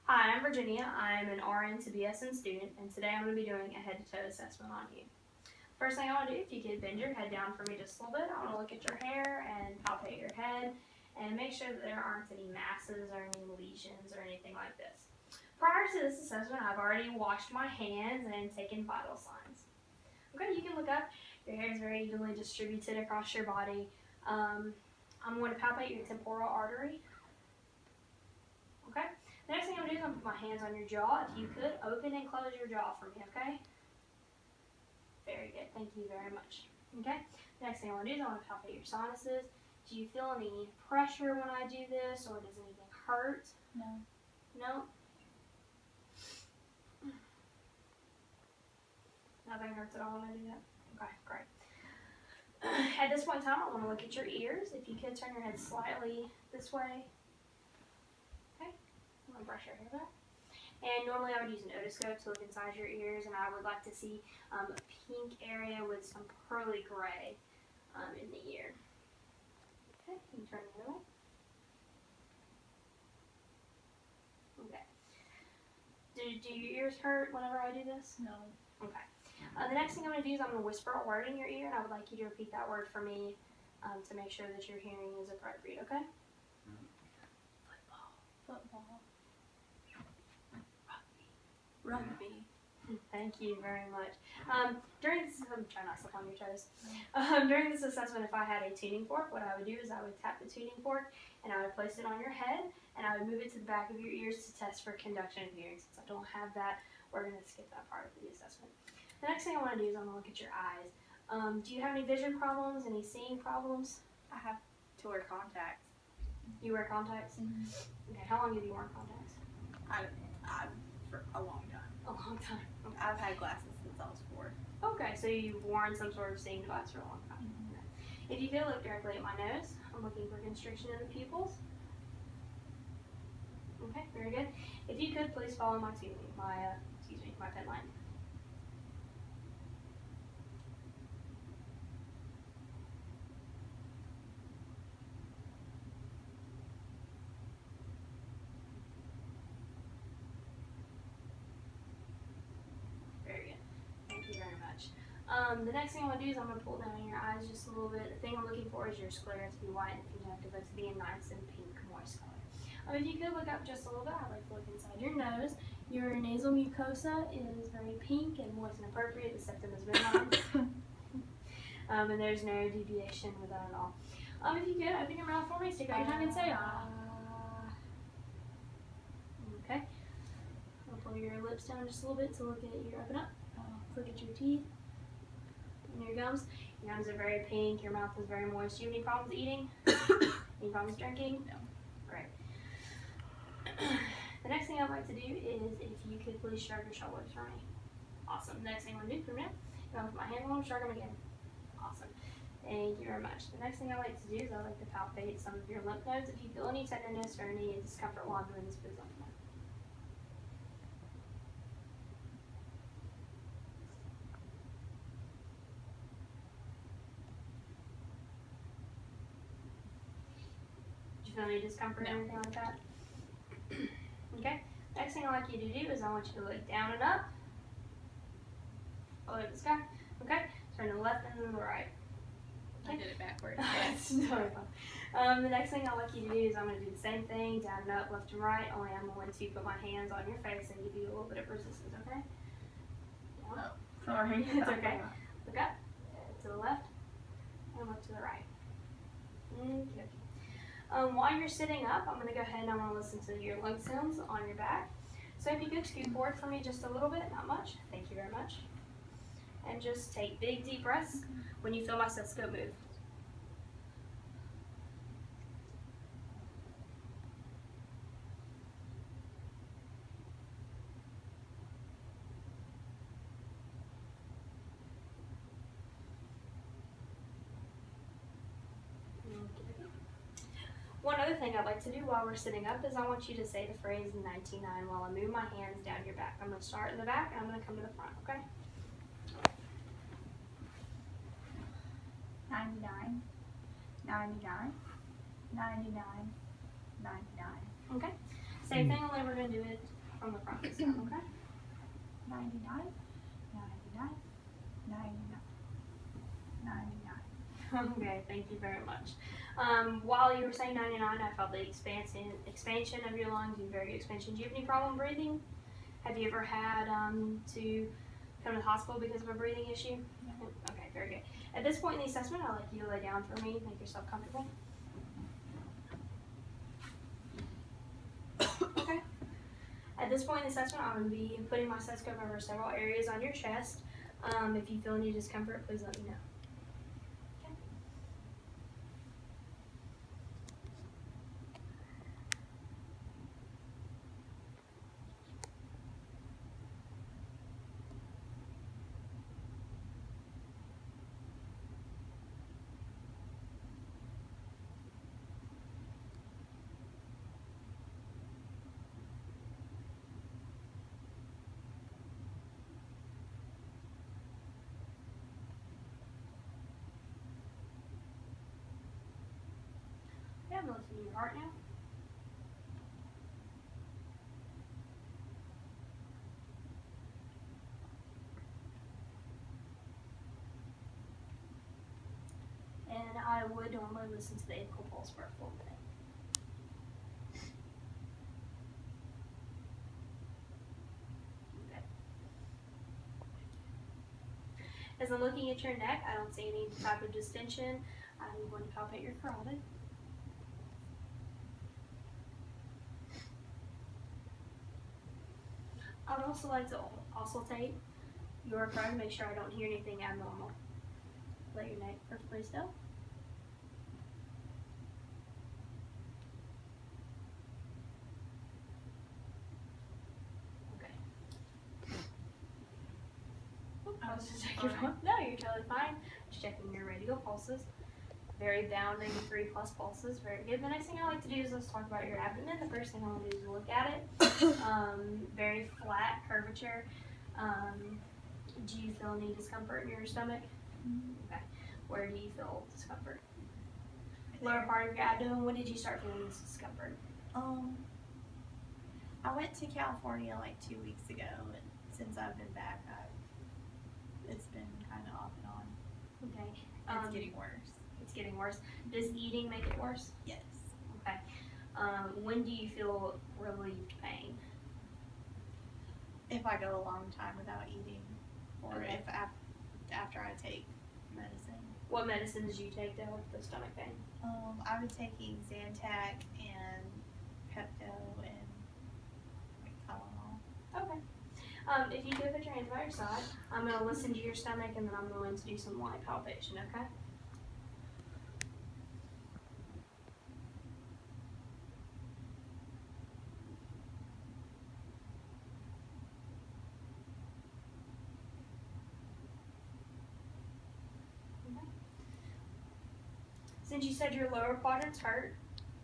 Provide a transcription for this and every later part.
Hi, I'm Virginia. I'm an RN to BSN student, and today I'm going to be doing a head-to-toe assessment on you. First thing I want to do, if you could bend your head down for me just a little bit, I want to look at your hair and palpate your head and make sure that there aren't any masses or any lesions or anything like this. Prior to this assessment, I've already washed my hands and taken vital signs. Okay, you can look up. Your hair is very evenly distributed across your body. I'm going to palpate your temporal artery. Okay. The next thing I'm going to do is I'm going to put my hands on your jaw. If you could, open and close your jaw for me, okay? Very good. Thank you very much. Okay. The next thing I want to do is I want to palpate your sinuses. Do you feel any pressure when I do this, or does anything hurt? No. No? Nothing hurts at all when I do that? Okay, great. At this point in time, I want to look at your ears. If you could turn your head slightly this way. Okay. I'm going to brush your hair back. And normally I would use an otoscope to look inside your ears, and I would like to see a pink area with some pearly gray in the ear. Okay, can you turn the other way? Okay. Do your ears hurt whenever I do this? No. Okay. The next thing I'm going to do is I'm going to whisper a word in your ear, and I would like you to repeat that word for me to make sure that your hearing is appropriate, okay? Football. Rugby. Thank you very much. During this, I'm trying not to step on your toes. During this assessment, if I had a tuning fork, what I would do is I would tap the tuning fork and I would place it on your head and I would move it to the back of your ears to test for conduction of hearing. Since I don't have that, we're going to skip that part of the assessment. The next thing I want to do is I'm going to look at your eyes. Do you have any vision problems, any seeing problems? I have to wear contacts. You wear contacts? Mm-hmm. Okay, how long have you worn contacts? For a long time. A long time. Okay. I've had glasses since I was 4. Okay, so you've worn some sort of seeing device for a long time. Mm-hmm. Okay. If you could look directly at my nose, I'm looking for constriction in the pupils. Okay, very good. If you could, please follow my pen line. Very good. Thank you very much. The next thing I'm going to do is I'm going to pull down your eyes just a little bit. The thing I'm looking for is your sclera to be white and conjunctiva to be a nice and pink, moist color. If you could look up just a little bit, I'd like to look inside your nose. Your nasal mucosa is very pink and moist and appropriate. The septum is minimized. And there's no deviation with that at all. If you could, open your mouth for me, stick out your tongue and say ah. Okay. I'll pull your lips down just a little bit to look at your open up. Look at your teeth and your gums. Your gums are very pink. Your mouth is very moist. Do you have any problems eating? Any problems drinking? No. Great. The next thing I'd like to do is if you could please shrug your shoulders for me. Awesome. The next thing I'm going to do from now, I'm going to put my hand on them, shrug them again. Awesome. Thank you very much. The next thing I like to do is I like to palpate some of your lymph nodes. If you feel any tenderness or any discomfort while I'm doing this, please let me know. Feel any discomfort or anything like that? Okay. Next thing I'd like you to do is I want you to look down and up. All the way to the sky. Okay. Turn to the left and then the right. Okay. I did it backwards. That's totally fine. The next thing I'd like you to do is I'm going to do the same thing, down and up, left and right, only I'm going to put my hands on your face and give you a little bit of resistance, okay? Oh, sorry. It's okay. Look up to the left and look to the right. Okay. While you're sitting up, I'm going to go ahead and I'm going to listen to your lung sounds on your back. So if you could scoot forward for me just a little bit, not much. Thank you very much. And just take big, deep breaths when you feel my stethoscope move. One other thing I'd like to do while we're sitting up is I want you to say the phrase 99 while I move my hands down your back. I'm going to start in the back and I'm going to come to the front, okay? 99, 99, 99, 99. Okay. Same thing, only we're going to do it From the front this time, okay? 99, 99, 99, 99. Okay, thank you very much. While you were saying 99, I felt the expansion of your lungs, and very good expansion. Do you have any problem breathing? Have you ever had to come to the hospital because of a breathing issue? No. Okay, very good. At this point in the assessment, I'd like you to lay down for me, make yourself comfortable. Okay. At this point in the assessment, I'm going to be putting my stethoscope over several areas on your chest. If you feel any discomfort, please let me know. Okay. Okay, I'm listening to your heart now. And I would normally listen to the apical pulse for a full minute. Okay. As I'm looking at your neck, I don't see any type of distension. I'm going to palpate your carotid. I would also like to auscultate your carotid to make sure I don't hear anything abnormal. Let your neck perfectly still. Okay. I was just checking. No, you're totally fine. Just checking your radial pulses. Very bounding 3+ pulses. Very good. The next thing I like to do is let's talk about your abdomen. The first thing I want to do is look at it. Very flat curvature. Do you feel any discomfort in your stomach? Okay. Where do you feel discomfort? Lower part of your abdomen. When did you start feeling this discomfort? I went to California like 2 weeks ago, and since I've been back, it's been kind of off and on. Okay. It's getting worse. It's getting worse. Does eating make it worse? Yes. Okay. When do you feel relieved pain? If I go a long time without eating, or Okay. if after I take medicine. What medicines do you take to help the stomach pain? I was taking Zantac and Pepto and like Tylenol. Okay. If you do put your hands by your side, I'm going to listen to your stomach and then I'm going to do some light palpation, okay? Since you said your lower quadrants hurt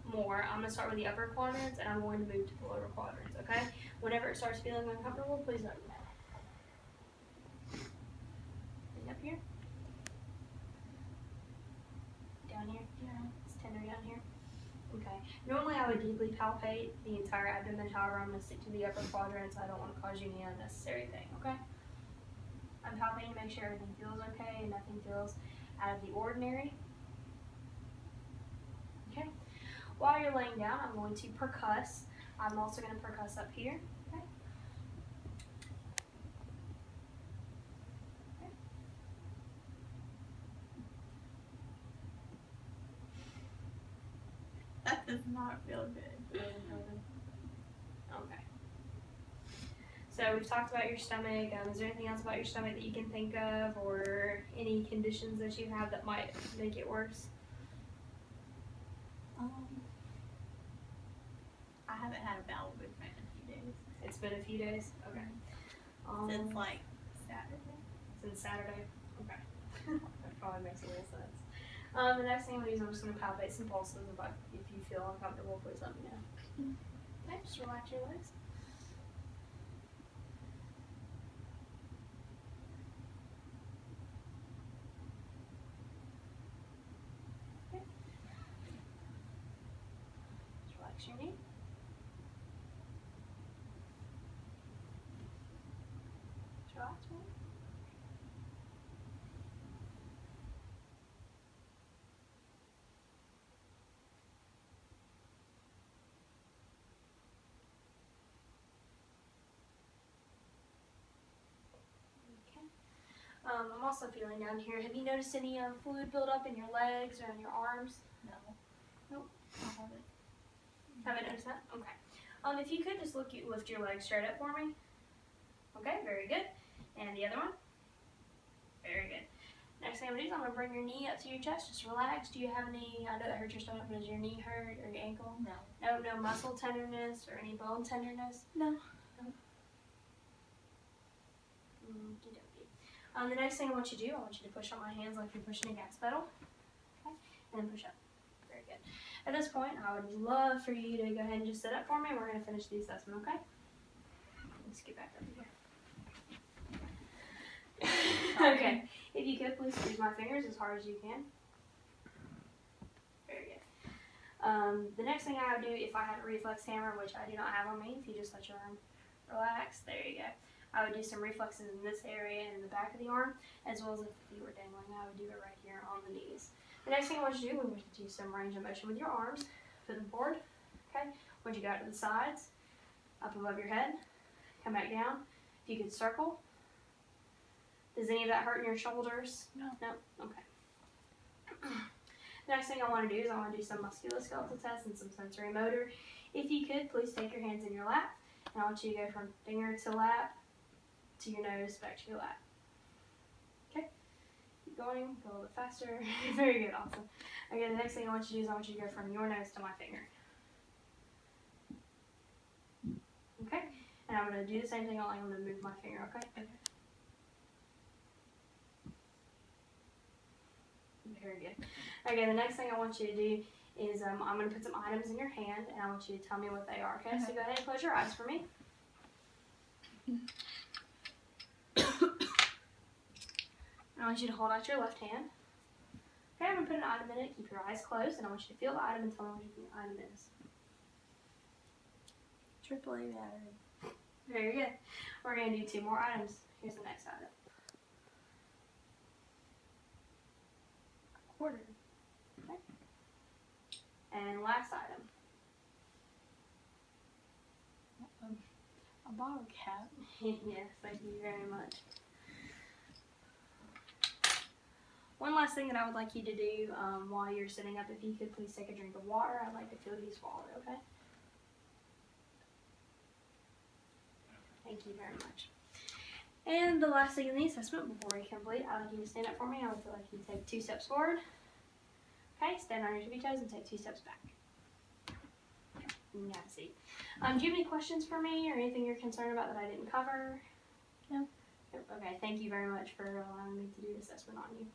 more, I'm going to start with the upper quadrants and I'm going to move to the lower quadrants, okay? Whenever it starts feeling uncomfortable, please let me know. And up here. Down here. Yeah. It's tender down here. Okay. Normally I would deeply palpate the entire abdomen, however I'm going to stick to the upper quadrants. I don't want to cause you any unnecessary pain, okay? I'm palpating to make sure everything feels okay and nothing feels out of the ordinary. Okay. While you're laying down, I'm going to percuss. I'm also going to percuss up here. Okay. Okay. That does not feel good. Okay. So we've talked about your stomach. Is there anything else about your stomach that you can think of, or any conditions that you have that might make it worse? I haven't had a bowel movement in a few days. It's been a few days. Okay. Since like Saturday. Since Saturday. Okay. That probably makes a little sense. The next thing I'm going to do is I'm just going to palpate some pulses. If you feel uncomfortable, please let me know. Okay, just relax your legs. Okay. Just relax your knee. I'm also feeling down here. Have you noticed any fluid buildup in your legs or in your arms? No. Nope. I haven't. Haven't noticed that? Okay. If you could just lift your legs straight up for me. Okay, very good. And the other one. Very good. Next thing I'm going to do is I'm going to bring your knee up to your chest. Just relax. Do you have any, I know that hurts your stomach, but does your knee hurt or your ankle? No. No muscle tenderness or any bone tenderness? No. Okey-dokey. The next thing I want you to do, I want you to push on my hands like you're pushing a gas pedal. Okay, and then push up. Very good. At this point, I would love for you to go ahead and just sit up for me, and we're going to finish the assessment, okay? Let's get back up here. Okay, if you could, please squeeze my fingers as hard as you can. Very good. The next thing I would do, if I had a reflex hammer, which I do not have on me, if you just let your arm relax, there you go. I would do some reflexes in this area and in the back of the arm, as well as if you were dangling, I would do it right here on the knees. The next thing I want you to do, we want to do some range of motion with your arms. Put them forward, okay? Once you go out to the sides, up above your head, come back down. If you could circle. Does any of that hurt in your shoulders? No. No? Okay. Next thing I want to do is I want to do some musculoskeletal tests and some sensory motor. If you could, please take your hands in your lap, and I want you to go from finger to lap, to your nose, back to your lap. Okay? Keep going, go a little bit faster. Very good, awesome. Okay, the next thing I want you to do is I want you to go from your nose to my finger. Okay? And I'm going to do the same thing, only I'm going to move my finger, okay? Okay. Very good. Okay, the next thing I want you to do is I'm going to put some items in your hand, and I want you to tell me what they are, okay? So go ahead and close your eyes for me. I want you to hold out your left hand. Okay, I'm going to put an item in it. Keep your eyes closed, and I want you to feel the item and tell me what you think the item is. AAA battery. Very good. We're going to do 2 more items. Here's the next item. Quarter. Okay. And last item. A bottle cap. Yes, thank you very much. One last thing that I would like you to do while you're sitting up, if you could please take a drink of water. I'd like to feel you swallow it, okay? Thank you very much. And the last thing in the assessment, before we complete, I'd like you to stand up for me. I would like you to take 2 steps forward. Okay, stand on your tippy toes and take 2 steps back. You can have a seat. Do you have any questions for me or anything you're concerned about that I didn't cover? No. Okay, thank you very much for allowing me to do the assessment on you.